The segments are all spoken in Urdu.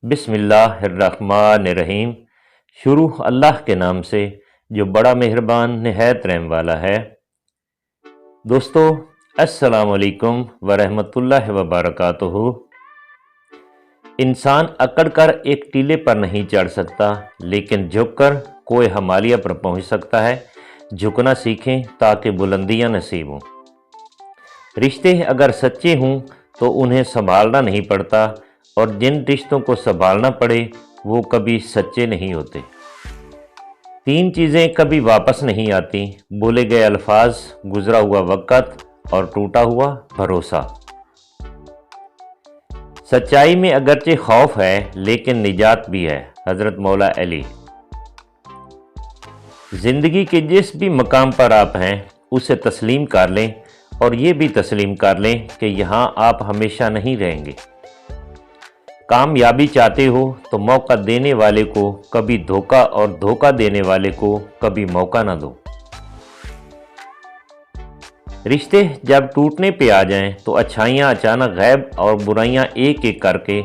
بسم اللہ الرحمن الرحیم۔ شروع اللہ کے نام سے جو بڑا مہربان نہایت رحم والا ہے۔ دوستو السلام علیکم ورحمۃ اللہ وبرکاتہ۔ انسان اکڑ کر ایک ٹیلے پر نہیں چڑھ سکتا، لیکن جھک کر کوہ ہمالیہ پر پہنچ سکتا ہے۔ جھکنا سیکھیں تاکہ بلندیاں نصیب ہوں۔ رشتے اگر سچے ہوں تو انہیں سنبھالنا نہیں پڑتا، اور جن رشتوں کو سنبھالنا پڑے وہ کبھی سچے نہیں ہوتے۔ تین چیزیں کبھی واپس نہیں آتی: بولے گئے الفاظ، گزرا ہوا وقت اور ٹوٹا ہوا بھروسہ۔ سچائی میں اگرچہ خوف ہے لیکن نجات بھی ہے۔ حضرت مولا علی۔ زندگی کے جس بھی مقام پر آپ ہیں اسے تسلیم کر لیں، اور یہ بھی تسلیم کر لیں کہ یہاں آپ ہمیشہ نہیں رہیں گے۔ کامیابی چاہتے ہو تو موقع دینے والے کو کبھی دھوکہ اور دھوکہ دینے والے کو کبھی موقع نہ دو۔ رشتے جب ٹوٹنے پہ آ جائیں تو اچھائیاں اچانک غائب اور برائیاں ایک ایک کر کے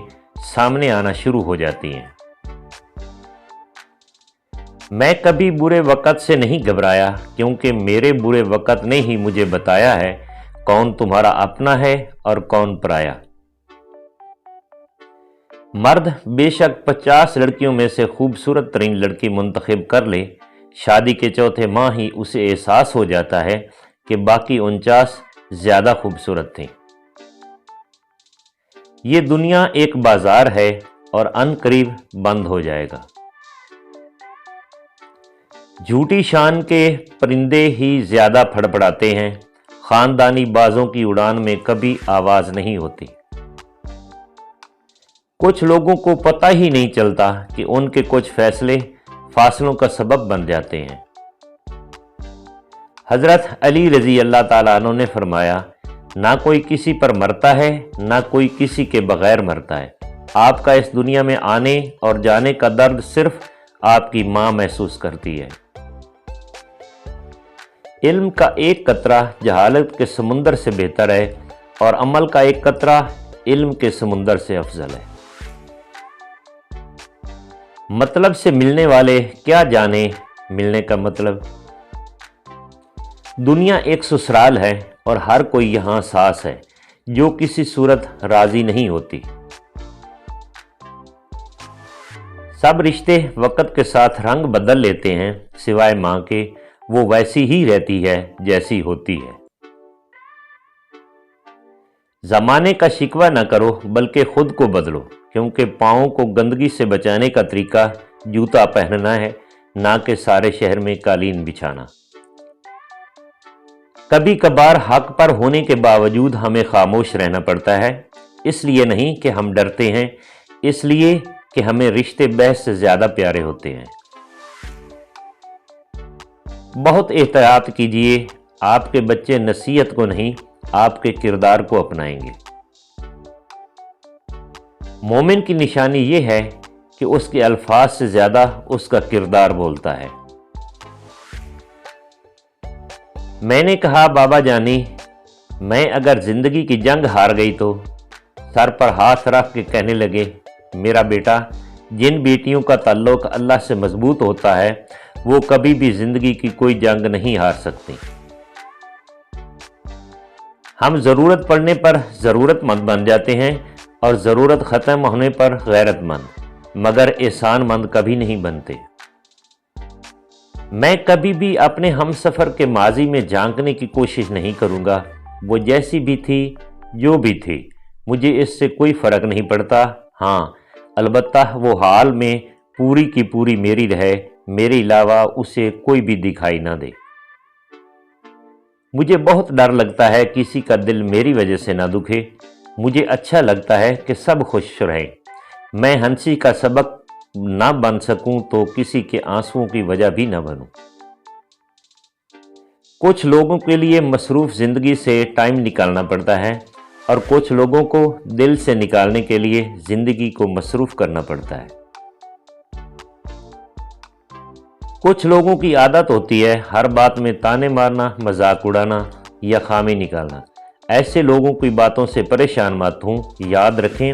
سامنے آنا شروع ہو جاتی ہیں۔ میں کبھی برے وقت سے نہیں گھبرایا، کیونکہ میرے برے وقت نے ہی مجھے بتایا ہے کون تمہارا اپنا ہے اور کون پرایا۔ مرد بے شک 50 لڑکیوں میں سے خوبصورت ترین لڑکی منتخب کر لے، شادی کے چوتھے ماہ ہی اسے احساس ہو جاتا ہے کہ باقی 49 زیادہ خوبصورت تھیں۔ یہ دنیا ایک بازار ہے اور ان قریب بند ہو جائے گا۔ جھوٹی شان کے پرندے ہی زیادہ پھڑپڑاتے ہیں، خاندانی بازوں کی اڑان میں کبھی آواز نہیں ہوتی۔ کچھ لوگوں کو پتہ ہی نہیں چلتا کہ ان کے کچھ فیصلے فاصلوں کا سبب بن جاتے ہیں۔ حضرت علی رضی اللہ تعالیٰ عنہ نے فرمایا، نہ کوئی کسی پر مرتا ہے، نہ کوئی کسی کے بغیر مرتا ہے۔ آپ کا اس دنیا میں آنے اور جانے کا درد صرف آپ کی ماں محسوس کرتی ہے۔ علم کا ایک قطرہ جہالت کے سمندر سے بہتر ہے، اور عمل کا ایک قطرہ علم کے سمندر سے افضل ہے۔ مطلب سے ملنے والے کیا جانے ملنے کا مطلب۔ دنیا ایک سسرال ہے اور ہر کوئی یہاں ساس ہے جو کسی صورت راضی نہیں ہوتی۔ سب رشتے وقت کے ساتھ رنگ بدل لیتے ہیں، سوائے ماں کے، وہ ویسی ہی رہتی ہے جیسی ہوتی ہے۔ زمانے کا شکوہ نہ کرو بلکہ خود کو بدلو، کیونکہ پاؤں کو گندگی سے بچانے کا طریقہ جوتا پہننا ہے، نہ کہ سارے شہر میں قالین بچھانا۔ کبھی کبھار حق پر ہونے کے باوجود ہمیں خاموش رہنا پڑتا ہے، اس لیے نہیں کہ ہم ڈرتے ہیں، اس لیے کہ ہمیں رشتے بحث سے زیادہ پیارے ہوتے ہیں۔ بہت احتیاط کیجئے، آپ کے بچے نصیحت کو نہیں، آپ کے کردار کو اپنائیں گے۔ مومن کی نشانی یہ ہے کہ اس کے الفاظ سے زیادہ اس کا کردار بولتا ہے۔ میں نے کہا، بابا جانی، میں اگر زندگی کی جنگ ہار گئی تو سر پر ہاتھ رکھ کے کہنے لگے، میرا بیٹا، جن بیٹیوں کا تعلق اللہ سے مضبوط ہوتا ہے وہ کبھی بھی زندگی کی کوئی جنگ نہیں ہار سکتی۔ ہم ضرورت پڑنے پر ضرورت مند بن جاتے ہیں اور ضرورت ختم ہونے پر غیرت مند، مگر احسان مند کبھی نہیں بنتے۔ میں کبھی بھی اپنے ہم سفر کے ماضی میں جھانکنے کی کوشش نہیں کروں گا۔ وہ جیسی بھی تھی، جو بھی تھی، مجھے اس سے کوئی فرق نہیں پڑتا۔ ہاں، البتہ وہ حال میں پوری کی پوری میری رہے، میرے علاوہ اسے کوئی بھی دکھائی نہ دے۔ مجھے بہت ڈر لگتا ہے کسی کا دل میری وجہ سے نہ دکھے۔ مجھے اچھا لگتا ہے کہ سب خوش رہیں۔ میں ہنسی کا سبق نہ بن سکوں تو کسی کے آنسوؤں کی وجہ بھی نہ بنوں۔ کچھ لوگوں کے لیے مصروف زندگی سے ٹائم نکالنا پڑتا ہے، اور کچھ لوگوں کو دل سے نکالنے کے لیے زندگی کو مصروف کرنا پڑتا ہے۔ کچھ لوگوں کی عادت ہوتی ہے ہر بات میں تانے مارنا، مذاق اڑانا یا خامی نکالنا۔ ایسے لوگوں کی باتوں سے پریشان مت ہوں۔ یاد رکھیں،